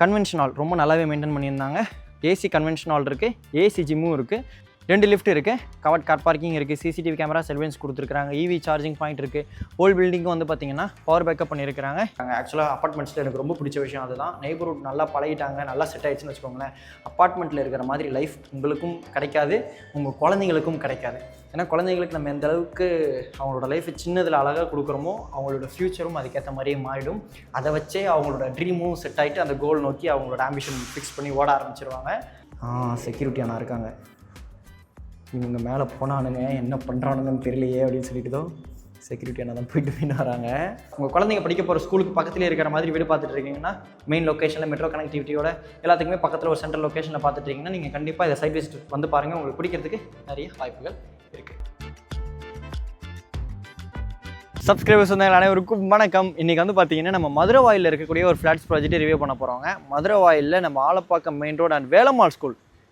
Convention hall ரொம்ப நல்லாவே maintain பண்ணியிருந்தாங்க. ஏசி கன்வென்ஷன் ஹால் இருக்குது, ஏசி ஜிம்மும் இருக்குது, 2 லிஃப்ட் இருக்குது, கவர்ட் கார் பார்க்கிங் இருக்குது, சிசிடிவி கேமரா சர்வேலன்ஸ் கொடுத்துருக்காங்க, இவி சார்ஜிங் பாயிண்ட் இருக்குது. ஹோல் பில்டிங்கும் வந்து பார்த்திங்கன்னா பவர் பேக்கப் பண்ணியிருக்காங்க. ஆக்சுவலாக அப்பார்ட்மெண்ட்ஸில் எனக்கு ரொம்ப பிடிச்ச விஷயம் அதுதான். நெய்பர்ஹுட் நல்லா பழகிட்டாங்க, நல்லா செட் ஆகிடுச்சுன்னு வச்சுக்கோங்களேன். அப்பார்ட்மெண்ட்டில் இருக்கிற மாதிரி லைஃப் உங்களுக்கும் கிடைக்காது, உங்கள் குழந்தைங்களுக்கும் கிடைக்காது. ஏன்னா குழந்தைங்களுக்கு நம்ம எந்த அளவுக்கு அவங்களோட லைஃப் சின்னதில் அழகாக கொடுக்குறோமோ அவங்களோட ஃப்யூச்சரும் அதுக்கேற்ற மாதிரியே மாறிடும். அதை வச்சே அவங்களோட ட்ரீமும் செட் ஆகிட்டு அந்த கோல் நோக்கி அவங்களோட ஆம்பிஷன் ஃபிக்ஸ் பண்ணி ஓட ஆரம்பிச்சிருவாங்க. செக்யூரிட்டி ஆனால் இருக்காங்க, இவங்க மேலே போனானுங்க என்ன பண்ணுறானுங்கன்னு தெரியலையே அப்படின்னு சொல்லிட்டு செக்யூரிட்டி ஆனால் தான் போயிட்டு வராங்க. உங்கள் குழந்தைங்க படிக்க போகிற ஸ்கூலுக்கு பக்கத்துலேயே இருக்கிற மாதிரி வீடு பார்த்துட்டு இருக்கீங்கன்னா, மெயின் லொக்கேஷனில் மெட்ரோ கனெக்டிவிட்டியோட எல்லாத்துக்குமே பக்கத்தில் ஒரு சென்ட்ரல் லொக்கேஷனில் பார்த்துட்டு இருக்கீங்கன்னா, நீங்கள் கண்டிப்பாக இதை சைட் விசிட் வந்து பாருங்கள். உங்களுக்கு பிடிக்கிறதுக்கு நிறைய வாய்ப்புகள் இருக்குது. சப்ஸ்கிரைபர்ஸ் வந்து அனைவருக்கும் வணக்கம். இன்றைக்கி வந்து பார்த்தீங்கன்னா நம்ம மதுரவாயிலில் இருக்கக்கூடிய ஒரு ஃப்ளாட்ஸ் ப்ராஜெக்ட்டை ரிவ்யூ பண்ண போகிறோங்க. மதுரவாயிலில் நம்ம Alappakkam main road and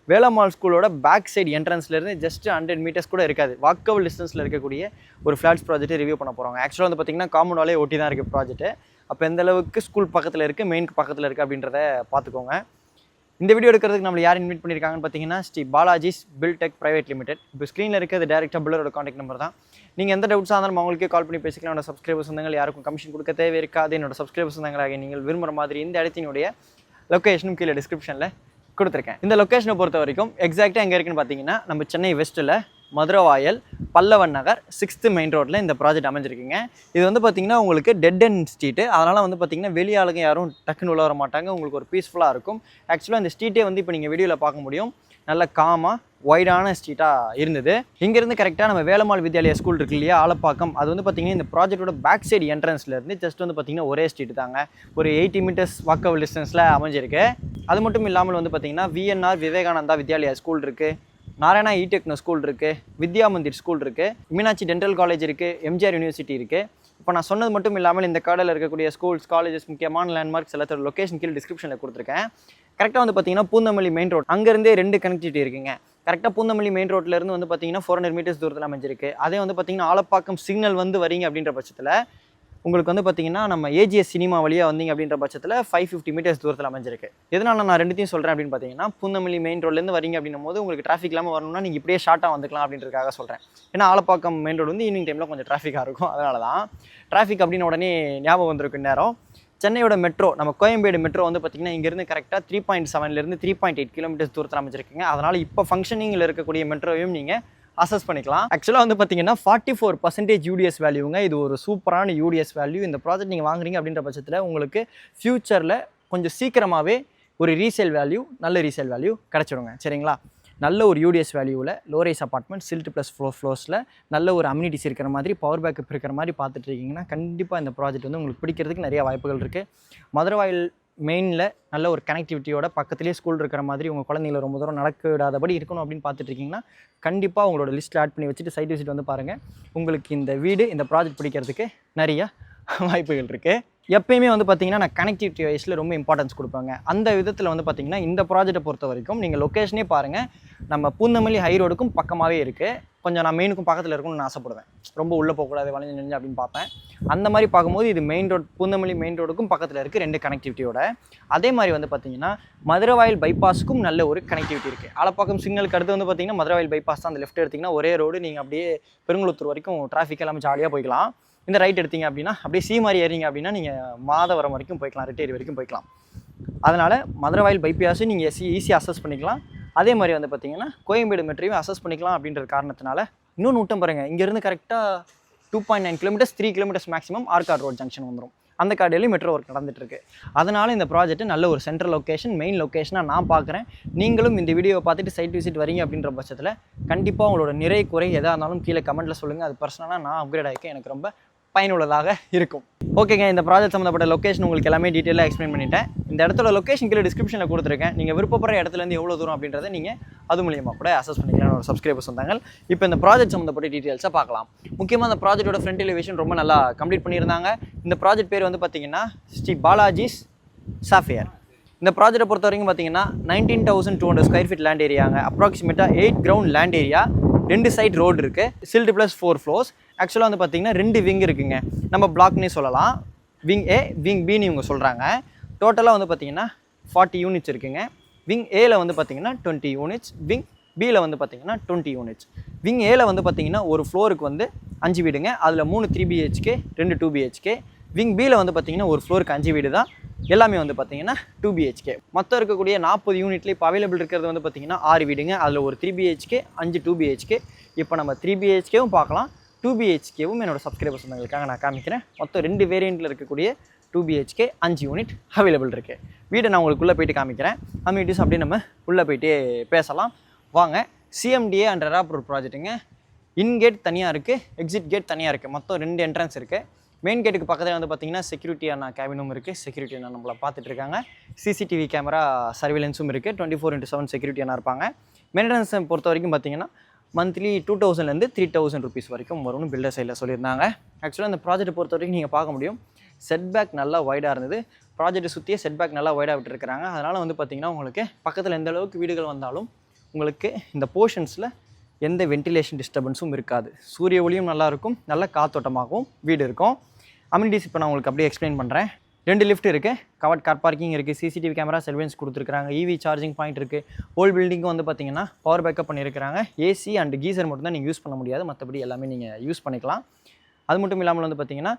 Velammal ஸ்கூலோட பேக் சைடு என்ட்ரன்ஸ்லேருந்து ஜஸ்ட் 100 மீட்டர்ஸ் கூட இருக்காது, வாக்கபிள் டிஸ்டன்ஸில் இருக்கக்கூடிய ஒரு ஃப்ளாட்ஸ் ப்ராஜெக்ட்டை ரிவ்யூ பண்ண போகிறோங்க. ஆக்சுவலாக வந்து பார்த்திங்கன்னா காம்பவுண்ட் வாலே ஒட்டி தான் இருக்குது ப்ராஜெக்ட்டு. அப்போ எந்த அளவுக்கு ஸ்கூல் பக்கத்தில் இருக்குது, மெயினுக்கு பக்கத்தில் இருக்குது அப்படின்றத பார்த்துக்கோங்க. இந்த வீடியோ எடுக்கிறதுக்கு நம்மளை யார் இன்வைட் பண்ணியிருக்காங்கன்னு பார்த்தீங்கன்னா Sri Balaji's Biltech private limited. இப்போ ஸ்க்ரீனில் இருக்கிறது டேரெக்டாக பில்லரோட கான்டாக்ட் நம்பர் தான். நீங்கள் எந்த டவுட்ஸாக இருந்தாலும் அவங்களுக்கே கால் பண்ணி பேசிக்கலாம். என்னோட சப்ஸ்கிரைபர்ஸ் சொந்தங்கள் யாருக்கும் கமிஷன் கொடுக்க தேவை இருக்காது. என்னோட சப்ஸ்கிரைபர்ஸ் சொந்தங்களாக நீங்கள் விரும்புகிற மாதிரி இந்த இடத்தினுடைய லொக்கேஷனும் கீழே டிஸ்கிரிப்ஷனில் கொடுத்துருக்கேன். இந்த லொக்கேஷனை பொறுத்த வரைக்கும் எக்ஸாக்டாக எங்கே இருக்குன்னு பார்த்தீங்கன்னா நம்ம சென்னை வெஸ்ட்டில் மதுரவாயல் பல்லவன் நகர் 6th மெயின் ரோட்டில் இந்த ப்ராஜெக்ட் அமைஞ்சிருக்குங்க. இது வந்து பார்த்திங்கன்னா உங்களுக்கு டெட் அண்ட் ஸ்ட்ரீட்டு, அதனால் வந்து பார்த்திங்கன்னா வெளியாளுங்க யாரும் டக்குன்னு உள்ள வர மாட்டாங்க, உங்களுக்கு ஒரு பீஸ்ஃபுல்லாக இருக்கும். ஆக்சுவலாக இந்த ஸ்ட்ரீட்டே வந்து இப்போ நீங்கள் வீடியோவில் பார்க்க முடியும், நல்ல காமாக வைடான ஸ்ட்ரீட்டாக இருந்தது. இங்கேருந்து கரெக்டாக நம்ம வேலம்மாள் வித்யாலயா ஸ்கூல் இருக்கு இல்லையா, ஆலப்பாக்கம், அது வந்து பார்த்திங்கன்னா இந்த ப்ராஜெக்டோட பேக் சைடு என்ட்ரன்ஸ்லேருந்து ஜஸ்ட் வந்து பார்த்திங்கன்னா ஒரே ஸ்ட்ரீட் தாங்க, ஒரு 80 மீட்டர்ஸ் வாக்கபிள் டிஸ்டன்ஸில் அமைஞ்சிருக்கு. அது மட்டும் இல்லாமல் வந்து பார்த்திங்கன்னா VNR விவேகானந்தா வித்யாலயா ஸ்கூல் இருக்குது, நாராயணா இடெக்னோ ஸ்கூல் இருக்குது, வித்யா மந்திர் ஸ்கூல் இருக்குது, மீனாட்சி டென்டல் காலேஜ் இருக்குது, எம்ஜிஆர் யூனிவர்சிட்டி இருக்குது. இப்போ நான் சொன்னது மட்டும் இல்லாமல் இந்த கார்டில் இருக்கக்கூடிய ஸ்கூல்ஸ், காலேஜஸ், முக்கியமான லேண்ட்மார்க்ஸ் எல்லாத்தோட லொக்கேஷன் கீழே டிஸ்கிரிப்ஷனில் கொடுத்துருக்கேன். கரெக்டாக வந்து பார்த்தீங்கன்னா பூந்தமல்லி மெயின் ரோட், அங்கேருந்தே 2 கனெக்டிவிட்டி இருக்குங்க. கரெக்டாக பூந்தமல்லி மெயின் ரோட்லேருந்து வந்து பார்த்தீங்கன்னா 400 மீட்டர்ஸ் தூரத்தில் அமைஞ்சிருக்கு. அதே வந்து பார்த்தீங்கன்னா ஆலப்பாக்கம் சிக்னல் வந்து வரீங்க அப்படின்ற பட்சத்தில் உங்களுக்கு வந்து பார்த்தீங்கன்னா நம்ம AGS சினிமா வழியாக வந்தீங்க அப்படின்ற பட்சத்தில் 550 மீட்டர்ஸ் தூரத்தில் அமைஞ்சிருக்கு. எதனால் நான் 2த்தையும் சொல்கிறேன் அப்படின்னு பார்த்தீங்கன்னா, பூந்தமல்லி மெயின் ரோட்லேருந்து வரீங்க அப்படின்னும் போது உங்களுக்கு டிராஃபிக் இல்லாமல் வரணும்னா நீங்கள் இப்படியே ஷார்ட்டாக வந்துக்கலாம் அப்படின்றதுக்காக சொல்கிறேன். ஏன்னா ஆலப்பாக்கம் மெயின் ரோடு வந்து ஈவினிங் டைமில் கொஞ்சம் டிராஃபிக்காக இருக்கும், அதனால தான். டிராஃபிக் அப்படின்னு உடனே ஞாபகம் வந்திருக்கு நேரம். சென்னையோட மெட்ரோ, நம்ம கோயம்பேடு மெட்ரோ வந்து பார்த்திங்கன்னா இங்கேருந்து கரெக்டாக 3.7 3.8 கிலோமீட்டர்ஸ் தூரத்தில் அமைச்சிருக்குங்க. அதனால் இப்போ ஃபங்க்ஷனிங்கில் இருக்கக்கூடிய மெட்ரோவையும் நீங்கள் அசஸ் பண்ணிக்கலாம். ஆக்சுவலாக வந்து பார்த்தீங்கன்னா 44% UDS வேல்யூங்க. இது ஒரு சூப்பரான UDS வேல்யூ. இந்த ப்ராஜெக்ட் நீங்கள் வாங்குறீங்க அப்படின்ற பட்சத்தில் உங்களுக்கு ஃப்யூச்சரில் கொஞ்சம் சீக்கிரமாகவே ஒரு ரீசேல் வேல்யூ, நல்ல ரீசேல் வேல்யூ கிடச்சிடுங்க. சரிங்களா? நல்ல ஒரு UDS வேல்யூவில் லோரைஸ் அப்பார்ட்மெண்ட் சில்ட் ப்ளஸ் ஃப்ளோர்ஸில் நல்ல ஒரு அம்யூனிட்டிஸ் இருக்கிற மாதிரி, பவர் பேக்கப் இருக்கிற மாதிரி பார்த்துட்டு இருக்கீங்கன்னா கண்டிப்பாக இந்த ப்ராஜெக்ட் வந்து உங்களுக்கு பிடிக்கிறதுக்கு நிறைய வாய்ப்புகள் இருக்குது. மதுரவாயல் மெயினில் நல்ல ஒரு கனெக்டிவிட்டியோட பக்கத்துலேயே ஸ்கூல் இருக்கிற மாதிரி, உங்கள் குழந்தைங்களை ரொம்ப தூரம் நடக்க விடாதபடி இருக்கணும் அப்படின்னு பார்த்துட்டு இருக்கீங்கன்னா கண்டிப்பாக உங்களோட லிஸ்ட்டில் ஆட் பண்ணி வச்சுட்டு சைட் விசிட் வந்து பாருங்கள். உங்களுக்கு இந்த வீடு, இந்த ப்ராஜெக்ட் பிடிக்கிறதுக்கு நிறைய வாய்ப்புகள் இருக்குது. எப்பயுமே வந்து பார்த்திங்கன்னா நான் கனெக்டிவிட்டி வைஸில் ரொம்ப இம்பார்ட்டன்ஸ் கொடுப்பாங்க. அந்த விதத்தில் வந்து பார்த்திங்கன்னா இந்த ப்ராஜெக்ட்டை பொறுத்த வரைக்கும் நீங்கள் லொக்கேஷனே பாருங்கள், நம்ம பூந்தமல்லி ஹை ரோடுக்கும் பக்கமாகவே இருக்குது. கொஞ்சம் நான் மெயினுக்கும் பக்கத்தில் இருக்கும்னு நான் ஆசைப்படுவேன், ரொம்ப உள்ளே போகக்கூடாது, வளைஞ்சு நெஞ்சு அப்படின்னு பார்ப்பேன். அந்த மாதிரி பார்க்கும்போது இது மெயின் ரோட், பூந்தமல்லி மெயின் ரோடுக்கும் பக்கத்தில் இருக்குது 2 கனெக்டிவிட்டியோட. அதே மாதிரி வந்து பார்த்திங்கன்னா மதுரவாயல் பைபாஸுக்கும் நல்ல ஒரு கனெக்டிவிட்டி இருக்குது. ஆலப்பாக்கம் சிக்னலுக்கு அடுத்து வந்து பார்த்திங்கன்னா மதுரவாயல் பைபாஸ் தான். அந்த லெஃப்ட் எடுத்திங்கன்னா ஒரே ரோடு, நீங்கள் அப்படியே பெருங்குளத்தூர் வரைக்கும் டிராஃபிக் எல்லாமே ஜாலியாக போய்க்கலாம். இந்த ரைட் எடுத்தீங்க அப்படின்னா அப்படியே சீமாரி ஏறிங்க அப்படின்னா நீங்கள் மாதவரம் வரைக்கும் போய்க்கலாம், ரிட்டேரி வரைக்கும் போய்க்கலாம். அதனால் மதுரவாயல் பைபாஸும் நீங்கள் ஈஸியாக அசஸ் பண்ணிக்கலாம். அதே மாதிரி வந்து பார்த்திங்கன்னா கோயம்பேடு மெட்ரோவையும் அசஸ் பண்ணிக்கலாம். அப்படின்ற காரணத்தினால இன்னொன்று விட்டம் பாருங்கள், இங்கேருந்து கரெக்டாக 2.9 kilometres 3 kilometres maximum Arcot road junction வந்துடும். அந்த கார்டிலையும் மெட்ரோ ஒர்க் நடந்துட்டுருக்கு. அதனால் இந்த ப்ராஜெக்ட் நல்ல ஒரு சென்ட்ரல் லொக்கேஷன், மெயின் லொக்கேஷனாக நான் பார்க்குறேன். நீங்களும் இந்த வீடியோவை பார்த்துட்டு சைட் விசிட் வரீங்க அப்படின்ற பட்சத்தில் கண்டிப்பாக உங்களோட நிறை குறை எதாக இருந்தாலும் கீழே கமெண்ட்டில் சொல்லுங்கள். அது பர்சனலாக நான் அப்கிரேட் ஆகிக்க எனக்கு ரொம்ப பயனுள்ளதாக இருக்கும். ஓகேங்க, இந்த ப்ராஜெக்ட் சம்மந்தப்பட்ட லொக்கேஷன் உங்களுக்கு எல்லாமே டீட்டெயிலாக எக்ஸ்பிளைன் பண்ணிட்டேன். இந்த இடத்துல லொக்கேஷன் கீழே டிஸ்கிரிப்ஷனில் கொடுத்துருக்கேன். நீங்கள் விருப்பப்படுற இடத்துலேருந்து எவ்வளோ தூரம் அப்படின்றத நீங்கள் அது மூலியமாக கூட அசஸ் பண்ணிக்கலாம் ஒரு சப்ஸ்கிரைபர்ஸ் வந்தாங்க. இப்போ இந்த ப்ராஜெக்ட் சம்மந்தப்பட்ட டீட்டெயில்ஸை பார்க்கலாம். முக்கியமாக அந்த ப்ராஜெக்டோட ஃப்ரண்ட் எலிவேஷன் ரொம்ப நல்லா கம்ப்ளீட் பண்ணியிருந்தாங்க. இந்த ப்ராஜெக்ட் பேர் வந்து பார்த்திங்கன்னா ஸ்ரீ பாலாஜிஸ் சாஃபியர். இந்த ப்ராஜெக்ட்டை பொறுத்த வரைக்கும் பார்த்திங்கன்னா 19,200 ஸ்கொயர் ஃபீட் லேண்ட் ஏரியாங்க. அப்ராக்சிமேட்டாக 8 ground land area, 2 side road இருக்குது, சில்ட் ப்ளஸ் 4 ஃப்ளோர்ஸ். ஆக்சுவலாக வந்து பார்த்திங்கன்னா 2 விங் இருக்குங்க, நம்ம பிளாக்னே சொல்லலாம். விங் A, விங் Bன்னு இவங்க சொல்கிறாங்க. டோட்டலாக வந்து பார்த்திங்கன்னா 40 யூனிட்ஸ் இருக்குங்க. விங் ஏல வந்து பார்த்தீங்கன்னா 20 யூனிட்ஸ், விங் பியில் வந்து பார்த்தீங்கன்னா 20 யூனிட்ஸ். விங் ஏல வந்து பார்த்தீங்கன்னா ஒரு ஃப்ளோருக்கு வந்து 5 வீடுங்க. அதில் 3 3 BHK, 2 2 BHK. விங் பியில் வந்து பார்த்தீங்கன்னா ஒரு ஃப்ளோருக்கு 5 வீடு தான், எல்லாமே வந்து பார்த்தீங்கன்னா 2 BHK. மொத்தம் இருக்கக்கூடிய 40 யூனிட்ல இப்போ அவைலபிள் இருக்கிறது வந்து பார்த்தீங்கன்னா 6 வீடுங்க. அதில் ஒரு 3 BHK, 5 2 BHK. இப்போ நம்ம 3 BHKவும் பார்க்கலாம், 2 BHKவும் என்னோட சப்ஸ்கிரைபர்ஸ் சொந்தங்களுக்காக நான் காமிக்கிறேன். மொத்தம் 2 வேரியண்ட்டில் இருக்கக்கூடிய 2 BHK 5 யூனிட் அவைலபிள் இருக்குது. வீடை நான் உங்களுக்குள்ளே போயிட்டு காமிக்கிறேன். அம்மிட்டிஸ் அப்படியே நம்ம உள்ளே போயிட்டு பேசலாம் வாங்க. CMDA and ரெராப்ரூர் ப்ராஜெக்ட்டுங்க. இன்கேட் தனியாக இருக்குது, எக்ஸிட் கேட் தனியாக இருக்குது. மொத்தம் 2 என்ட்ரன்ஸ் இருக்குது. மெயின் கேட்டுக்கு பக்கத்தில் வந்து பார்த்தீங்கன்னா செக்யூரிட்டியான கேபினும் இருக்குது. செக்யூரிட்டி நம்மளை பார்த்துட்டு இருக்காங்க. CCTV கேமரா சர்வேலன்ஸும் இருக்குது. 24/7 செக்யூரிட்டியான இருப்பாங்க. மெயின்டெனன்ஸை பொறுத்த வரைக்கும் பார்த்தீங்கன்னா மந்த்லி 2000 3000 rupees வரைக்கும் வரும்னு பில்டர் சைடில் சொல்லியிருந்தாங்க. ஆக்சுவலாக அந்த ப்ராஜெக்ட்டை பொறுத்த வரைக்கும் நீங்கள் பார்க்க முடியும், செட்பேக் நல்லா வைடாக இருந்தது. ப்ராஜெக்ட்டை சுற்றியே செட்பேக் நல்லா வைடாக விட்டுருக்காங்க. அதனால் வந்து பார்த்திங்கன்னா உங்களுக்கு பக்கத்தில் எந்த அளவுக்கு வீடுகள் வந்தாலும் உங்களுக்கு இந்த போர்ஷன்ஸில் எந்த வென்டிலேஷன் டிஸ்டர்பன்ஸும் இருக்காது. சூரிய ஒளியும் நல்லாயிருக்கும், நல்ல காத்தோட்டமாகவும் வீடு இருக்கும். அம்யூனிட்டிஸ் இப்போ நான் உங்களுக்கு அப்படியே எக்ஸ்பிளைன் பண்ணுறேன். 2 லிஃப்ட் இருக்குது, கவர்ட் கார் பார்க்கிங் இருக்குது, CCTV கேமரா சர்வேலன்ஸ் கொடுத்துருக்காங்க, EV சார்ஜிங் பாயிண்ட் இருக்குது. ஹோல் பில்டிங்கும் வந்து பார்த்திங்கன்னா பவர் பேக்கப் பண்ணியிருக்கிறாங்க. AC அண்ட் கீசர் மட்டும் தான் நீங்கள் யூஸ் பண்ண முடியாது, மற்றபடி எல்லாமே நீங்கள் யூஸ் பண்ணிக்கலாம். அது மட்டும் இல்லாமல் வந்து பார்த்திங்கன்னா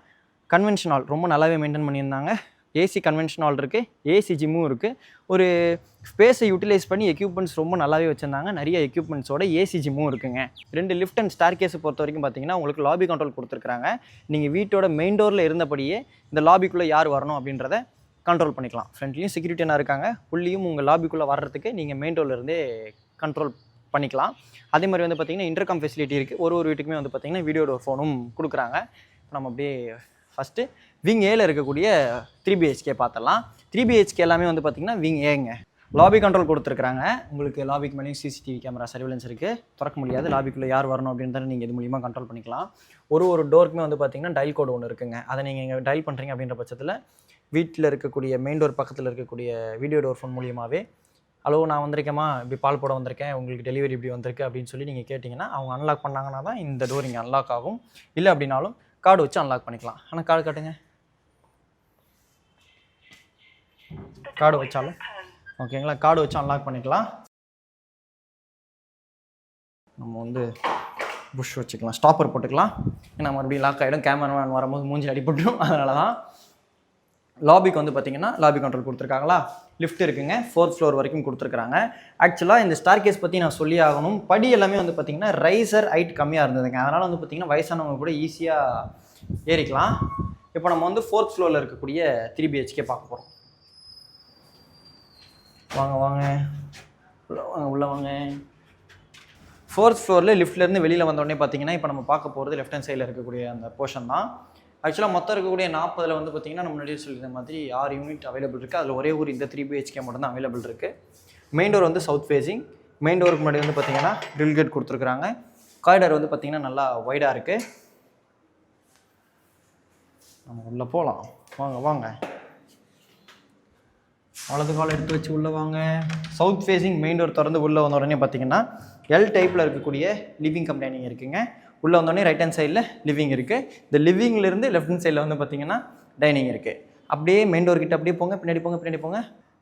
கன்வென்ஷன் ஹால் ரொம்ப நல்லாவே மெயின்டைன் பண்ணியிருந்தாங்க. AC கன்வென்ஷன் ஹால் இருக்குது, AC ஜிம்மும் இருக்குது. ஒரு ஸ்பேஸை யூட்டிலைஸ் பண்ணி எக்யூப்மெண்ட்ஸ் ரொம்ப நல்லாவே வச்சுருந்தாங்க. நிறைய எக்யூப்மெண்ட்ஸோட AC ஜிம்மும் இருக்குங்க. 2 லிஃப்ட் அண்ட் ஸ்டார் கேஸை பொறுத்த வரைக்கும் பார்த்தீங்கன்னா உங்களுக்கு லாபி கண்ட்ரோல் கொடுத்துருக்காங்க. நீங்கள் வீட்டோட மெயின் டோரில் இருந்தபடியே இந்த லாபிக்குள்ளே யார் வரணும் அப்படின்றத கண்ட்ரோல் பண்ணிக்கலாம். ஃப்ரண்ட்லேயும் செக்யூரிட்டியாக இருக்காங்க, உள்ளேயும் உங்கள் லாபிக்குள்ளே வர்றதுக்கு நீங்கள் மெயின் டோரில் இருந்தே கண்ட்ரோல் பண்ணிக்கலாம். அதே மாதிரி வந்து பார்த்திங்கன்னா இன்டர்காம் ஃபெசிலிட்டி இருக்குது. ஒரு வீட்டுக்குமே வந்து பார்த்திங்கன்னா வீடியோ டோர் ஃபோனும் கொடுக்குறாங்க. நம்ம அப்படியே ஃபஸ்ட்டு விங் ஏல இருக்கக்கூடிய 3 BHK பார்த்துடலாம். 3 BHK எல்லாமே வந்து பார்த்திங்கன்னா விங் ஏங்க. லாபி கண்ட்ரோல் கொடுத்துருக்காங்க. உங்களுக்கு லாபிக்கு மேலேயும் CCTV கேமரா சர்வேலன்ஸ் இருக்குது. திறக்க முடியாது, லாபிக்குள்ளே யார் வரணும் அப்படின்றத நீங்கள் இது மூலியமாக கண்ட்ரோல் பண்ணிக்கலாம். ஒரு டோருக்குமே வந்து பார்த்திங்கன்னா டயல் கோடு ஒன்று இருக்குங்க. அதை நீங்கள் இங்கே டயல் பண்ணுறீங்க அப்படின்ற பட்சத்தில் வீட்டில் இருக்கக்கூடிய மெயின் டோர் பக்கத்தில் இருக்கக்கூடிய வீடியோ டோர் ஃபோன் மூலியமாகவே ஹலோ நான் வந்திருக்கேம்மா, இப்படி பால் போட வந்திருக்கேன், உங்களுக்கு டெலிவரி இப்படி வந்திருக்கு அப்படின்னு சொல்லி நீங்கள் கேட்டிங்கன்னா அவங்க அன்லாக் பண்ணாங்கன்னா தான் இந்த டோர் இங்கே அன்லாக் ஆகும். இல்லை அப்படின்னாலும் கார்டு வச்சு அன்லாக் பண்ணிக்கலாம். ஆனால் கார்டு காட்டுங்க, கார்டு வச்சாலும் ஓகேங்களா, கார்டு வச்சு அன்லாக் பண்ணிக்கலாம். நம்ம வந்து புஷ் வச்சுக்கலாம், ஸ்டாப்பர் போட்டுக்கலாம். ஏன்னா மறுபடியும் லாக் ஆகிடும், கேமராமேன் வரும்போது மூஞ்சி அடிபட்டுரும். அதனால தான் லாபிக்கு வந்து பார்த்திங்கன்னா லாபி கண்ட்ரோல் கொடுத்துருக்காங்களா. லிஃப்ட் இருக்குங்க, 4th ஃப்ளோர் வரைக்கும் கொடுத்துருக்காங்க. ஆக்சுவலாக இந்த ஸ்டார் கேஸ் பற்றி நான் சொல்லி ஆகணும். படி எல்லாமே வந்து பார்த்திங்கன்னா ரைசர் ஹைட் கம்மியாக இருந்ததுங்க. அதனால் வந்து பார்த்திங்கன்னா வயசானவங்க கூட ஈஸியாக ஏறிக்கலாம். இப்போ நம்ம வந்து 4th ஃப்ளோரில் இருக்கக்கூடிய 3 BHK பார்க்க போகிறோம். வாங்க வாங்க உள்ளே வாங்க. 4th ஃப்ளோரில் லிஃப்ட்லேருந்து வெளியில் வந்தோடனே பார்த்தீங்கன்னா இப்போ நம்ம பார்க்க போகிறது லெஃப்ட் ஹேண்ட் சைடில் இருக்கக்கூடிய அந்த போர்ஷன் தான். ஆக்சுவலாக மொத்தம் இருக்கக்கூடிய 40 வந்து பார்த்திங்கன்னா நம்ம முன்னாடியே சொல்லியிருந்த மாதிரி 6 யூனிட் அவைலபிள் இருக்குது. அதில் ஒரே ஒரு இந்த 3 BHK மட்டும் தான் அவைலபிள் இருக்குது. மெயின் டோர் வந்து சவுத் ஃபேஸிங். மெயின் டோருக்கு முன்னாடி வந்து பார்த்திங்கன்னா ட்ரில் கேட் கொடுத்துருக்குறாங்க. காரிடார் வந்து பார்த்திங்கன்னா நல்லா வைடாக இருக்குது. நம்ம உள்ளே போகலாம், வாங்க வாங்க. வலது கால் எடுத்து வச்சு உள்ளே வாங்க. சவுத் ஃபேஸிங் மெயின் டோர் திறந்து உள்ளே வந்த உடனே பார்த்தீங்கன்னா எல் டைப்பில் இருக்கக்கூடிய லிவிங் கம் டைனிங் இருக்குங்க. உள்ளே வந்தோடனே ரைட் ஹேண்ட் சைடில் லிவிங் இருக்குது. இந்த லிவிங்லேருந்து லெஃப்ட் ஹேண்ட் சைடில் வந்து பார்த்தீங்கன்னா டைனிங் இருக்குது. அப்படியே மெயின் டோர் கிட்ட அப்படியே போங்க, பின்னாடி போங்க பின்னாடி போங்க.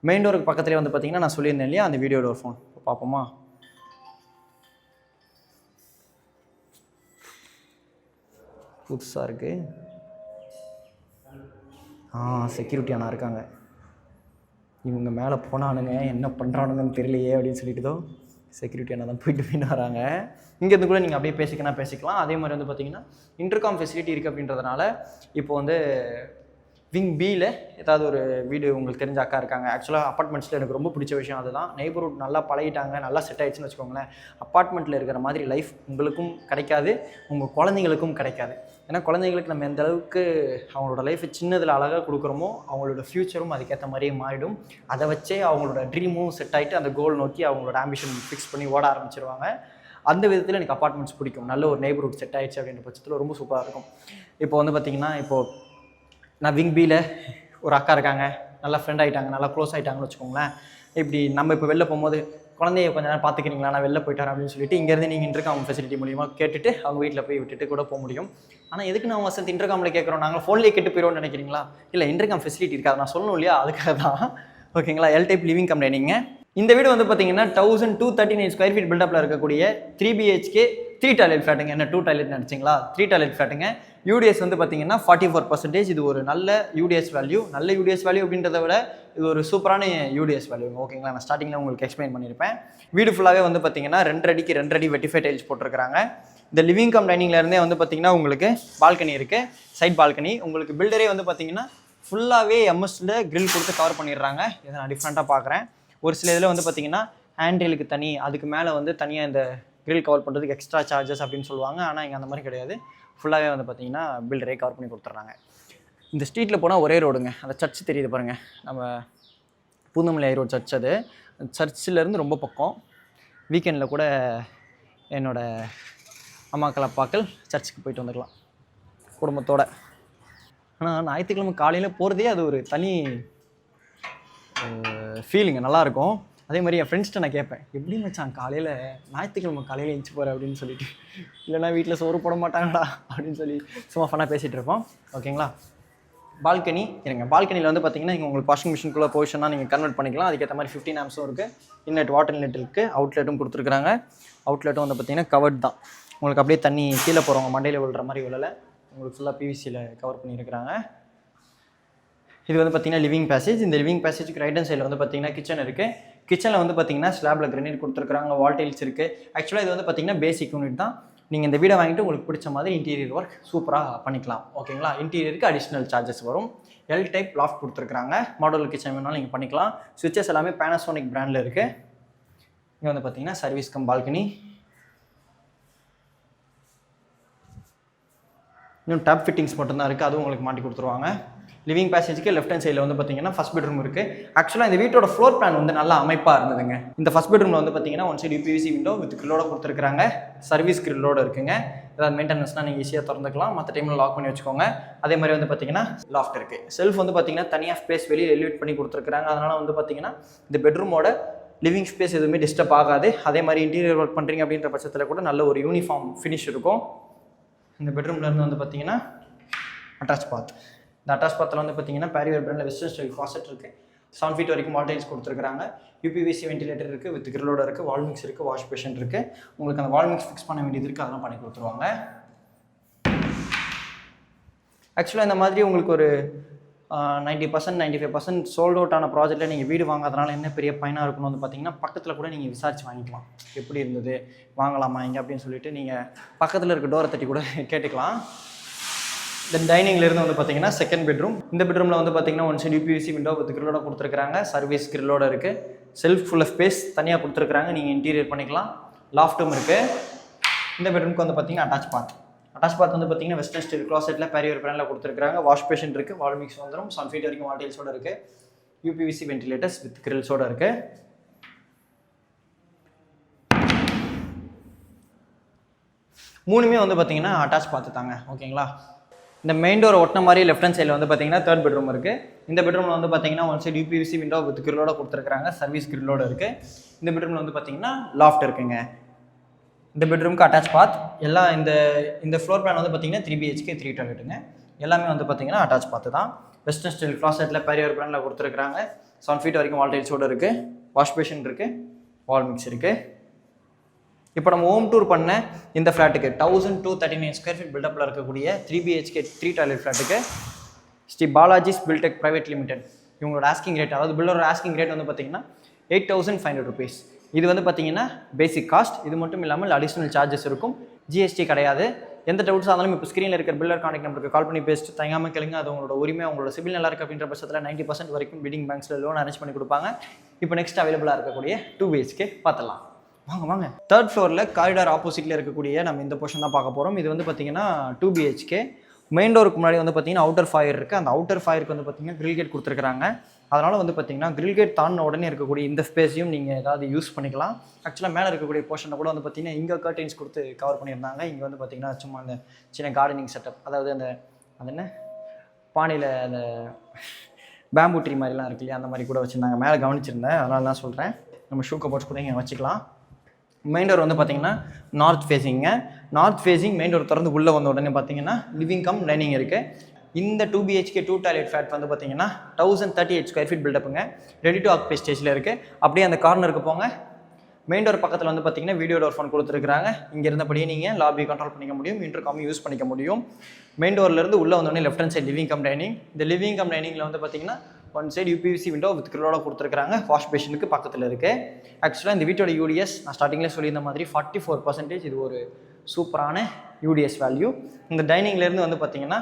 மெயின் டோருக்கு பக்கத்துலேயே வந்து பார்த்தீங்கன்னா நான் சொல்லியிருந்தேன் இல்லையா அந்த வீடியோ டோர் ஃபோன் பார்ப்போமா. புதுசாக இருக்குது. செக்யூரிட்டி அண்ணா இருக்காங்க. இவங்க மேலே போனானுங்க, என்ன பண்ணுறானுங்கன்னு தெரியலையே அப்படின்னு சொல்லிட்டு தான் செக்யூரிட்டி அண்ணா தான் போயிட்டு வராங்க. இங்கேருந்து கூட நீங்கள் அப்படியே பேசிக்கலாம். அதே மாதிரி வந்து பார்த்தீங்கன்னா இன்டர்காம் ஃபெசிலிட்டி இருக்குது அப்படின்றதுனால இப்போ வந்து விங் பியில் ஏதாவது ஒரு வீடு உங்களுக்கு தெரிஞ்ச அக்கா இருக்காங்க. ஆக்சுவலாக அப்பார்ட்மெண்ட்ஸில் எனக்கு ரொம்ப பிடிச்ச விஷயம் அதுதான். நெய்பர்ஹுட் நல்லா பழகிட்டாங்க, நல்லா செட் ஆகிடுச்சுன்னு வச்சுக்கோங்களேன். அப்பார்ட்மெண்ட்டில் இருக்கிற மாதிரி லைஃப் உங்களுக்கும் கிடைக்காது, உங்கள் குழந்தைங்களுக்கும் கிடைக்காது. ஏன்னா குழந்தைங்களுக்கு நம்ம எந்த அளவுக்கு அவங்களோட லைஃப்பை சின்னதில் அழகாக கொடுக்குறோமோ அவங்களோட ஃப்யூச்சரும் அதுக்கேற்ற மாதிரியே மாறிடும். அதை வச்சே அவங்களோட ட்ரீமும் செட் ஆகிட்டு அந்த கோல் நோக்கி அவங்களோட ஆம்பிஷன் ஃபிக்ஸ் பண்ணி ஓட ஆரம்பிச்சிருவாங்க. அந்த விதத்தில் எனக்கு அப்பார்ட்மெண்ட்ஸ் பிடிக்கும். நல்ல ஒரு நெய்பர்ஹுட் செட் ஆகிடுச்சு அப்படின்ற பட்சத்தில் ரொம்ப சூப்பராக இருக்கும். இப்போ வந்து பார்த்திங்கன்னா இப்போது நான் விங் பியில் ஒரு அக்கா இருக்காங்க, நல்லா ஃப்ரெண்ட் ஆகிட்டாங்க, நல்லா க்ளோஸ் ஆகிட்டாங்கன்னு வச்சுக்கோங்களேன். இப்படி நம்ம இப்போ வெளில போகும்போது குழந்தைய கொஞ்சம் நேரம் பார்த்துக்கிறீங்களா, நான் வெளில போயிட்டார் அப்படின்னு சொல்லிட்டு இங்கேருந்து நீங்கள் இன்டர்காம் ஃபெசிலிட்டி மூலியமாக கேட்டுட்டு அவங்க வீட்டில் போய் விட்டுட்டு கூட போக முடியும். ஆனால் எதுக்கு நான் வசந்த் இன்டர்காமில் கேட்குறோம், நாங்கள் ஃபோன்லேயே கேட்டு போயிடுவோம்னு நினைக்கிறீங்களா? இல்லை, இன்டர்காம் ஃபெசிலிட்டி இருக்காது, நான் சொல்லணும் இல்லையா, அதுக்காக தான். ஓகேங்களா, எல் டைப் லிவிங் கம் டைனிங்க. இந்த வீடு வந்து பார்த்தீங்கன்னா 1239 ஸ்கொயர் ஃபீட் பில்டப்பில் இருக்கக்கூடிய 3 BHK 3 டாய்லெட் ஃப்ளாட்டுங்க. என்ன 2 டாய்லெட் நினச்சிங்களா, 3 டாய்லெட் ஃப்ளாட்டுங்க. யூடிஎஸ் வந்து பார்த்தீங்கன்னா 44%. இது ஒரு நல்ல யூடிஎஸ் வேல்யூ. நல்ல யூடிஎஸ் வேல்யூ அப்படின்றத விட இது ஒரு சூப்பரான யூடிஎஸ் வேல்யூ. ஓகேங்களா, நான் ஸ்டார்டிங்கில் உங்களுக்கு எக்ஸ்பிளைன் பண்ணியிருப்பேன். வீடு ஃபுல்லாகவே வந்து பார்த்தீங்கன்னா 2 அடிக்கு 2 அடி வெட்டிஃபை டைல்ஸ் போட்டிருக்காங்க. இந்த லிவிங் கம் டைனிங்லேருந்தே வந்து பார்த்தீங்கன்னா உங்களுக்கு பால்கனி இருக்குது, சைட் பால்கனி. உங்களுக்கு பில்டரே வந்து பார்த்தீங்கன்னா ஃபுல்லாகவே எம்எஸ்ல கிரில் கொடுத்து கவர் பண்ணிடுறாங்க. இதை நான் டிஃப்ரெண்ட்டாக பார்க்குறேன். ஒரு சில இதில் வந்து பார்த்தீங்கன்னா ஹேண்ட்ரிலுக்கு தனி, அதுக்கு மேலே வந்து தனியாக இந்த கிரில் கவர் பண்ணுறதுக்கு எக்ஸ்ட்ரா சார்ஜஸ் அப்படின்னு சொல்லுவாங்க. ஆனால் இங்கே அந்த மாதிரி கிடையாது. ஃபுல்லாகவே வந்து பார்த்தீங்கன்னா பில்டரே கவர் பண்ணி கொடுத்துட்றாங்க. இந்த ஸ்ட்ரீட்டில் போனால் ஒரே ரோடுங்க. அந்த சர்ச் தெரியுது பாருங்கள், நம்ம பூந்தமல்லி ரோடு சர்ச். அது சர்ச்சிலேருந்து ரொம்ப பக்கம். வீக்கெண்டில் கூட என்னோடய அம்மாக்கள் அப்பாக்கள் சர்ச்சுக்கு போயிட்டு வந்துக்கலாம் குடும்பத்தோடு. ஆனால் ஞாயிற்றுக்கிழமை காலையில் போகிறதே அது ஒரு தனி ஃபீலிங்க, நல்லாயிருக்கும். அதே மாதிரி என் ஃப்ரெண்ட்ஸ்கிட்ட நான் கேட்பேன், எப்படி மச்சான் காலையில் ஞாயிற்றுக்கிழமை காலையில் எழுந்துச்சி போகிறேன் அப்படின்னு சொல்லிட்டு. இல்லைனா வீட்டில் சோறு போட மாட்டாங்கடா அப்படின்னு சொல்லி சும்மா ஃபன்னாக பேசிகிட்டு இருப்போம். ஓகேங்களா, பால்கனி இருங்க. பால்கனியில் வந்து பார்த்தீங்கன்னா இங்கே உங்களுக்கு வாஷிங் மிஷின்குள்ளே பொசிஷனாக நீங்கள் கன்வெர்ட் பண்ணிக்கலாம். அதுக்கேற்ற மாதிரி 15 ஆம்ஸும் இருக்குது. இன்லெட் வாட்டர் இன்லெட் இருக்குது, அவுட்லெட்டும் கொடுத்துருக்குறாங்க. அவுட்லெட்டும் வந்து பார்த்தீங்கன்னா கவர்ட் தான். உங்களுக்கு அப்படியே தண்ணி கீழே போகிறவங்க மண்டையில் விழுற மாதிரி விழலை. உங்களுக்கு ஃபுல்லாக பிவிசியில் கவர் பண்ணியிருக்கிறாங்க. இது வந்து பார்த்தீங்கன்னா லிவிங் பேசேஜ். இந்த லிவிங் பேசேஜுக்கு ரைட் ஹேண்ட் சைடில் வந்து பார்த்தீங்கன்னா கிச்சன் இருக்குது. கிச்சனில் வந்து பார்த்தீங்கன்னா ஸ்லாபில் கிரனைட் கொடுத்துருக்காங்க, வால் டைல்ஸ் இருக்குது. ஆக்சுவலாக இது வந்து பார்த்தீங்கன்னா பேசிக் யூனிட் தான். நீங்கள் இந்த வீடை வாங்கிட்டு உங்களுக்கு பிடிச்ச மாதிரி இன்டீரியர் ஒர்க் சூப்பராக பண்ணிக்கலாம். ஓகேங்களா, இன்டீரியருக்கு அடிஷ்னல் சார்ஜஸ் வரும். எல் டைப் லாஃப்ட் கொடுத்துருக்காங்க. மாடல் கிச்சன் வேணாலும் நீங்கள் பண்ணிக்கலாம். சுவிச்சஸ் எல்லாமே பேனாசோனிக் பிராண்டில் இருக்குது. இங்கே வந்து பார்த்தீங்கன்னா சர்வீஸ் கம் பால்கனி. இன்னும் டேப் ஃபிட்டிங்ஸ் மட்டும்தான் இருக்குது, அதுவும் உங்களுக்கு மாட்டி கொடுத்துருவாங்க. லிவிங் பேசேஜுக்கு லெஃப்ட் ஹேண்ட் சைடில் வந்து பார்த்தீங்கன்னா ஃபஸ்ட் பெட்ரூம் இருக்குது. ஆக்சுவலாக இந்த வீட்டோட ஃப்ளோர் பிளான் வந்து நல்லா அமைப்பாக இருந்ததுங்க. இந்த ஃபஸ்ட் பெட்ரூமில் வந்து பார்த்தீங்கன்னா one side UPVC window with கிரில்லோட கொடுத்துருக்காங்க. சர்வீஸ் கிரில்லோட இருக்குங்க. ஏதாவது மெயின்டெனன்ஸ்னால் நீங்கள் ஈஸியாக திறந்துக்கலாம், மற்ற டைமில் லாக் பண்ணி வச்சுக்கோங்க. அதே மாதிரி வந்து பார்த்தீங்கன்னா லாஃப்ட் இருக்குது. செல்ஃப் வந்து பார்த்தீங்கன்னா தனியாக ஸ்பேஸ் வெளியே எலிவேட் பண்ணி கொடுத்துருக்காங்க. அதனால் வந்து பார்த்தீங்கன்னா இந்த பெட்ரூமோட லிவிங் ஸ்பேஸ் எதுவுமே டிஸ்டர்ப் ஆகாது. அதே மாதிரி இன்டீரியர் ஒர்க் பண்ணுறீங்க அப்படின்ற பட்சத்தில் கூட நல்ல ஒரு யூனிஃபார்ம் ஃபினிஷ் இருக்கும். இந்த பெட்ரூம்லேருந்து வந்து பார்த்தீங்கன்னா அட்டாச் பாத். இந்த அட்டாச் பாத்தில் வந்து பார்த்தீங்கன்னா பேரிவேர் பிராண்டில் வெஸ்டர்ன் ஸ்டைல் ஃபாசெட் இருக்குது. 7 ஃபீட் வரைக்கும் வால் டைல்ஸ் கொடுத்துருக்காங்க. யூபிவிசி வென்டிலேட்டர் இருக்குது, வித் கிரில்லோட இருக்குது. வால் மிக்ஸ் இருக்குது, வாஷ் பேஷன் இருக்குது. உங்களுக்கு அந்த வால் மிக்ஸ் ஃபிக்ஸ் பண்ண வேண்டியது இருக்குது, அதெல்லாம் பண்ணி கொடுத்துருவாங்க. ஆக்சுவலாக இந்த மாதிரி உங்களுக்கு ஒரு 90% 95% சோல்ட் அவுட் ஆன ப்ராஜெக்ட்டில் நீங்கள் வீடு வாங்காதனால என்ன பெரிய பயனாக இருக்கணும் வந்து பார்த்தீங்கன்னா பக்கத்தில் கூட நீங்கள் விசாரிச்சு வாங்கிக்கலாம். எப்படி இருந்தது, வாங்கலாமா இங்கே அப்படின்னு சொல்லிட்டு நீங்கள் பக்கத்தில் இருக்க டோரை தட்டி கூட கேட்டுக்கலாம். தென் டைனிங்லேருந்து வந்து பார்த்தீங்கன்னா செகண்ட் பெட்ரூம். இந்த பெட்ரூமில் வந்து பார்த்தீங்கன்னா one side UPVC window with கிரில்லோட கொடுத்துருக்காங்க. சர்வீஸ் கிரில்லோட இருக்குது. செல்ஃப் ஃபுல் ஸ்பேஸ் தனியாக கொடுத்துருக்காங்க, நீங்கள் இன்டீரியர் பண்ணிக்கலாம். லாஃப்ட்டும் இருக்குது. இந்த பெட்ரூமுக்கு வந்து பார்த்தீங்கன்னா அட்டாச் பாத். அட்டாச் பாத் வந்து பார்த்தீங்கன்னா வெஸ்டர்ன் ஸ்டைல் க்ளாசெட்டில் பேரியர் பிராண்டில் கொடுத்துருக்காங்க. வாஷ் பேஷன் இருக்குது, வால் மிக்ஸ் வந்துடும். 7 ஃபீட் வரைக்கும் வால் டைல்ஸோட இருக்குது. யூபிவிசி வென்டிலேட்டர்ஸ் வித் கிரில்ஸோட இருக்குது. மூணுமே வந்து பார்த்தீங்கன்னா அட்டாச் பாத்து தாங்க. ஓகேங்களா, இந்த மெயின் டோர் ஒட்டின மாதிரி லெஃப்ட் ஹேண்ட் சைடில் வந்து பார்த்தீங்கன்னா தேர்ட் பெட்ரூம் இருக்குது. இந்த பெட்ரூமில் வந்து பார்த்தீங்கன்னா one side UPVC window with கிரில்லோட கொடுத்துருக்காங்க. சர்வீஸ் கிரில்லோட இருக்குது. இந்த பெட்ரூமில் வந்து பார்த்தீங்கன்னா லாஃப்ட் இருக்குங்க. இந்த பெட்ரூமுக்கு அட்டாச் பாத். எல்லாம் இந்த ஃப்ளோர் பிளான் வந்து பார்த்தீங்கன்னா 3 BHK 3 டாய்லெட்டுங்க. எல்லாமே வந்து பார்த்தீங்கன்னா அட்டாச் பாத்து தான். வெஸ்டர்ன் ஸ்டைல் க்ளாசெட்டில் பேரியர் பிராண்டில் கொடுத்துருக்காங்க. 7 ஃபீட் வரைக்கும் வால் டைல்ஸோடு இருக்குது. வாஷ் பேஷன் இருக்குது, வால் மிக்ஸ் இருக்குது. இப்போ நம்ம ஹோம் டூர் பண்ண இந்த ஃப்ளாட்டுக்கு 1239 ஸ்கொயர் ஃபீட் பில்டப்பில் இருக்கக்கூடிய 3 BHK 3 டாய்லெட் ஃப்ளாட்டுக்கு Shri Balaji's Biltech private limited இவங்களோட ஆஸ்கிங் ரேட், அதாவது பில்டரோட ஆஸ்கிங் ரேட் வந்து பார்த்தீங்கன்னா 8500 rupees. இது வந்து பார்த்தீங்கன்னா பேசிக் காஸ்ட். இது மட்டும் இல்லாமல் அடிஷ்னல் சார்ஜஸ் இருக்கும். ஜிஎஸ்டி கிடையாது. எந்த டவுட்ஸாக இருந்தாலும் இப்போ ஸ்க்ரீனில் இருக்கிற பில்லர் கான்டாக்ட் நம்பருக்கு கால் பண்ணி பேசிட்டு தயங்காமல் கேளுங்க. அது உங்களோட உரிமை. உங்களோட சிபில் நல்லா இருக்குது அப்படின்ற பட்சத்தில் 90% வரைக்கும் பில்டிங் பேங்க்ஸில் லோன் அரேஞ்ச் பண்ணி கொடுப்பாங்க. இப்போ நெக்ஸ்ட் அவைலபிளாக இருக்கக்கூடிய 2 BHK பார்த்துலாம். வாங்க. தேர்ட் ஃப்ளோரில் காரிடார் ஆப்போசிட்டில் இருக்கக்கூடிய நம்ம இந்த போர்ஷன் தான் பார்க்க போகிறோம். இது வந்து பார்த்தீங்கன்னா 2 BHK. மெயின் டோருக்கு முன்னாடி வந்து பார்த்தீங்கன்னா அவுட்டர் ஃபயர் இருக்குது. அந்த அவுட்டர் ஃபயருக்கு வந்து பார்த்தீங்கன்னா கிரில் கேட் கொடுத்துருக்காங்க. அதனால் வந்து பார்த்தீங்கன்னா கிரில் கேட் தாண்டின உடனே இருக்கக்கூடிய இந்த ஸ்பேஸையும் நீங்கள் ஏதாவது யூஸ் பண்ணிக்கலாம். ஆக்சுவலாக மேலே இருக்கக்கூடிய போர்ஷனை கூட வந்து பார்த்தீங்கன்னா இங்கே கர்டைன்ஸ் கொடுத்து கவர் பண்ணியிருந்தாங்க. இங்கே வந்து பார்த்தீங்கன்னா சும்மா அந்த சின்ன கார்டனிங் செட்டப், அதாவது அது என்ன பானையில் அந்த பேம்பு ட்ரீ மாதிரிலாம் இருக்கு இல்லையா, அந்த மாதிரி கூட வச்சுருந்தாங்க. மேலே கவனிச்சிருந்தேன், அதனால தான் சொல்கிறேன். நம்ம ஷூ கபோர்ட்ஸ் கூட இங்கே வச்சுக்கலாம். மெயின் டோர் வந்து பார்த்தீங்கன்னா north ஃபேஸிங்க. North facing main door திறந்து உள்ளே வந்த உடனே பார்த்தீங்கன்னா லிவிங் கம் டைனிங் இருக்குது. இந்த 2 BHK 2 டாய்லெட் ஃப்ளாட் வந்து பார்த்தீங்கன்னா 1038 ஸ்கொயர் ஃபீட் பில்டப்புங்க. ரெடி டு ஆக்குபை ஸ்டேஜில் இருக்குது. அப்படியே அந்த கார்னருக்கு போங்க. மெயின் டோர் பக்கத்தில் வந்து பார்த்தீங்கன்னா வீடியோ டோர் ஃபோன் கொடுத்துருக்காங்க. இங்கே இருந்தபடியே நீங்கள் லாபி கண்ட்ரோல் பண்ணிக்க முடியும், இன்டர்காம் யூஸ் பண்ணிக்க முடியும். மெயின் டோர்லேருந்து உள்ளே வந்தோடனே left hand side living cum dining. இந்த லிவிங் கம் டைனிங்கில் வந்து பார்த்தீங்கன்னா one side UPVC window with கிரிலோட கொடுத்துருக்காங்க. வாஷ் பேஷனுக்கு பக்கத்தில் இருக்குது. ஆக்சுவலாக இந்த வீட்டோட யூடிஎஸ் நான் ஸ்டார்டிங்கில் சொல்லியிருந்த மாதிரி 44%. இது ஒரு சூப்பரான யூடிஎஸ் வேல்யூ. இந்த டைனிங்லேருந்து வந்து பார்த்தீங்கன்னா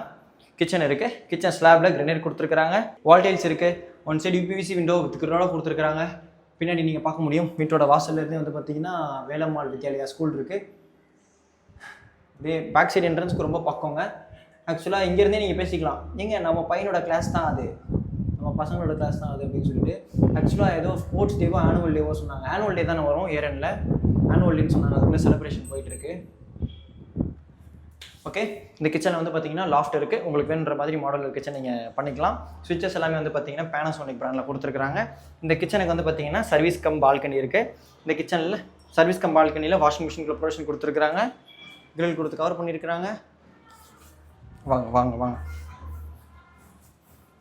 கிச்சன் இருக்குது. கிச்சன் ஸ்லாபில் கிரனைட் கொடுத்துருக்காங்க. வால்டைல்ஸ் இருக்குது. One side UPVC window with கிரிலோட கொடுத்துருக்காங்க. பின்னாடி நீங்கள் பார்க்க முடியும் வீட்டோட வாசல்லேருந்து வந்து பார்த்தீங்கன்னா வேலம்மாள் வித்யாலயா ஸ்கூல் இருக்குது. இதே பேக் சைடு என்ட்ரன்ஸ்க்கு ரொம்ப பக்கங்க. ஆக்சுவலாக இங்கேருந்தே நீங்கள் பேசிக்கலாம், நீங்கள் நம்ம பையனோட கிளாஸ் தான் அது, நம்ம பசங்களோட கிளாஸ் தான் அது அப்படின்னு சொல்லிட்டு. ஆக்சுவலாக ஏதோ ஸ்போர்ட்ஸ் டேவோ ஆனுவல் டேவோ சொன்னாங்க. ஆனுவல் டே தானே வரும் ஏரனில், ஆனுவல் டேன்னு சொன்னாங்க. அதுக்குள்ளே செலிப்ரேஷன் போயிட்டுருக்கு. ஓகே, இந்த கிச்சனில் வந்து பார்த்தீங்கன்னா லாஃப்ட் இருக்குது. உங்களுக்கு வேணுன்ற மாதிரி மாடல் கிச்சன் நீங்கள் பண்ணிக்கலாம். ஸ்விட்சஸ் எல்லாமே வந்து பார்த்தீங்கன்னா பேனாசோனிக் பிராண்டில் கொடுத்துருக்காங்க. இந்த கிச்சனுக்கு வந்து பார்த்தீங்கன்னா சர்வீஸ் கம் பால்கனி இருக்குது. இந்த கிச்சனில் சர்வீஸ் கம் பால்கனியில் வாஷிங் மிஷின் ப்ரொவிஷன் கொடுத்துருக்காங்க. கிரில் கொடுத்து கவர் பண்ணியிருக்கிறாங்க. வாங்க வாங்க வாங்க.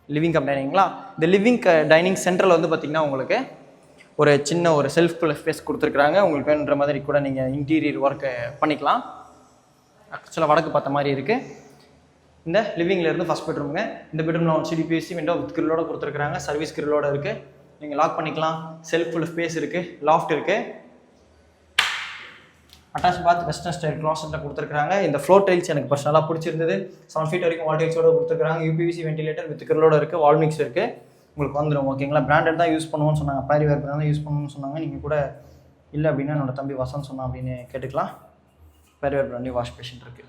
லிவிங் கம் டைனிங்களா? இந்த லிவிங் டைனிங் சென்டரில் வந்து பார்த்தீங்கன்னா உங்களுக்கு ஒரு சின்ன ஒரு செல்ஃப் ஸ்பேஸ் கொடுத்துருக்குறாங்க. உங்களுக்கு வேணுன்ற மாதிரி கூட நீங்கள் இன்டீரியர் ஒர்க்கு பண்ணிக்கலாம். ஆக்சுவலாக வடக்கு பார்த்த மாதிரி இருக்குது. இந்த லிவிங்லேருந்து ஃபஸ்ட் பெட்ரூமுங்க. இந்த பெட்ரூமில் ஒரு UPVC விண்டோ வித் கிரிலோட கொடுத்துருக்குறாங்க. சர்வீஸ் கிரிலோட இருக்குது. நீங்கள் லாக் பண்ணிக்கலாம். செல்ஃப் ஃபுல் ஸ்பேஸ் இருக்குது. லாஃப்ட் இருக்குது. அட்டாச் பாத் வெஸ்டர்ன் ஸ்டைல் க்ளாசெட்டில் கொடுத்துருக்காங்க. இந்த ஃப்ளோர் டைல்ஸ் எனக்கு பர்சனலாக பிடிச்சிருந்தது. 7 feet வரைக்கும் வால் டைல்ஸோட கொடுத்துருக்காங்க. UPVC வென்டிலேட்டர் வித் கிரிலோட இருக்குது. வால் மிக்ஸ் இருக்குது. உங்களுக்கு வந்துடும். ஓகேங்களா? பிராண்டட் தான் யூஸ் பண்ணுவோன்னு சொன்னாங்க. பாரி வேர் தான் யூஸ் பண்ணணும்னு சொன்னாங்க. நீங்கள் கூட இல்லை அப்படின்னா என்னோட தம்பி வசன் சொன்னான் அப்படின்னு கேட்டுக்கலாம். பாரி வேர் பிராண்டி வாஷ் பேஷன் இருக்குது.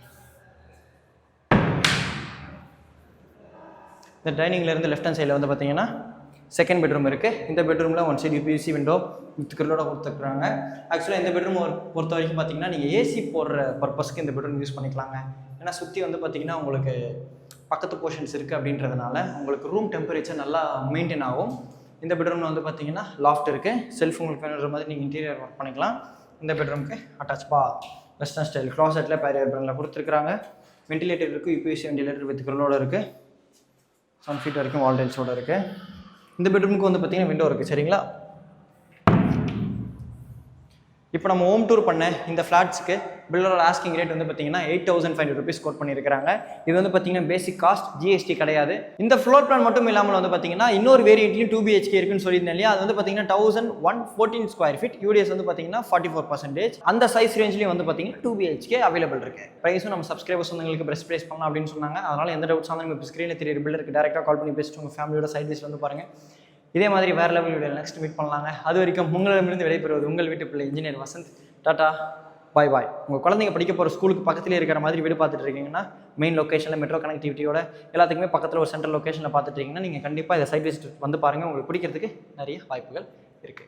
இந்த டைனிங்லேருந்து லெஃப்ட் ஹேண்ட் சைடில் வந்து பார்த்தீங்கன்னா செகண்ட் பெட்ரூம் இருக்குது. இந்த பெட்ரூமில் one side UPVC window with கிரிலோட கொடுத்துருக்குறாங்க. ஆக்சுவலாக இந்த பெட்ரூம் பொறுத்த வரைக்கும் பார்த்தீங்கன்னா நீங்கள் ஏசி போடுற பர்பஸ்க்கு இந்த பெட்ரூம் யூஸ் பண்ணிக்கலாங்க. ஏன்னா சுற்றி வந்து பார்த்தீங்கன்னா உங்களுக்கு பக்கத்து போர்ஷன்ஸ் இருக்குது அப்படின்றதுனால உங்களுக்கு ரூம் டெம்பரேச்சர் நல்லா மெயின்டைன் ஆகும். இந்த பெட்ரூமில் வந்து பார்த்தீங்கன்னா லாஃப்ட் இருக்குது. செல்ஃப் உங்களுக்கு வேணுன்ற மாதிரி நீங்கள் இன்டீரியர் ஒர்க் பண்ணிக்கலாம். இந்த பெட்ரூமுக்கு அட்டாச் பாத் வெஸ்டர்ன் ஸ்டைல் க்ளாசெட்டில் பாரி வேர் பிராண்டில் கொடுத்துருக்குறாங்க. வென்டிலேட்டர் இருக்குது. UPVC வென்டிலேட்டர் வித் கிரிலோட இருக்குது. 7 feet வரைக்கும் வால் டைல்ஸோட இருக்குது. இந்த பெட்ரூமுக்கு வந்து பார்த்தீங்கன்னா விண்டோ இருக்குது. சரிங்களா? இப்போ நம்ம ஹோம் டூர் பண்ண இந்த ஃப்ளாட்ஸ்க்கு பில்டரோட ஆஸ்கிங் ரேட் வந்து பார்த்தீங்கன்னா 8500 rupees கோட் பண்ணியிருக்காங்க. இது வந்து பார்த்தீங்கன்னா பேசிக் காஸ்ட், GST கிடையாது. இந்த ஃப்ளோர் பிளான் மட்டும் இல்லாமல் வந்து பார்த்தீங்கன்னா இன்னொரு வேரியண்ட்லையும் 2 BHK இருக்குன்னு சொல்லியிருந்தேன் இல்லையா? அது வந்து பார்த்தீங்கன்னா 1114 ஸ்கொயர் ஃபீட். யூடிஎஸ் வந்து பார்த்தீங்கன்னா 44%. அந்த சைஸ் ரேஞ்ச்லேயும் வந்து பார்த்தீங்கன்னா 2 BHK அவைலபிள் இருக்குது. ப்ரைஸும் நம்ம சப்ஸ்கிரைபர்ஸ் வந்து பெஸ்ட் ப்ரைஸ் பண்ணலாம் அப்படின்னு சொன்னாங்க. அதனால் எந்த டவுட்ஸ் வந்து நம்ம ஸ்க்ரீனில் தெரியுற பில்டருக்கு டேரெக்டாக கால் பண்ணி பேசிட்டு உங்கள் ஃபேமிலியோட சைட் வீஸில் வந்து பாருங்கள். இதே மாதிரி வேறு லெவல் வீடியோ நெக்ஸ்ட் மீட் பண்ணலாங்க. அது வரைக்கும் உங்களிடமிருந்து விடைபெறுவது உங்கள் வீட்டு பிள்ளை இன்ஜினியர் வசந்த். டாட்டா, பாய் பாய். உங்கள் குழந்தைங்க படிக்க போகிற ஸ்கூலுக்கு பக்கத்துலேயே இருக்கிற மாதிரி வீடு பார்த்துட்டு இருக்கீங்கன்னா, மெயின் லொக்கேஷனில் மெட்ரோ கனெக்டிவிட்டியோட எல்லாத்துக்குமே பக்கத்தில் ஒரு சென்ட்ரல் லொக்கேஷனில் பார்த்துட்டு இருக்கீங்கன்னா நீங்கள் கண்டிப்பாக இதை சைட் விசிட் வந்து பாருங்கள். உங்களுக்கு பிடிக்கிறதுக்கு நிறைய வாய்ப்புகள்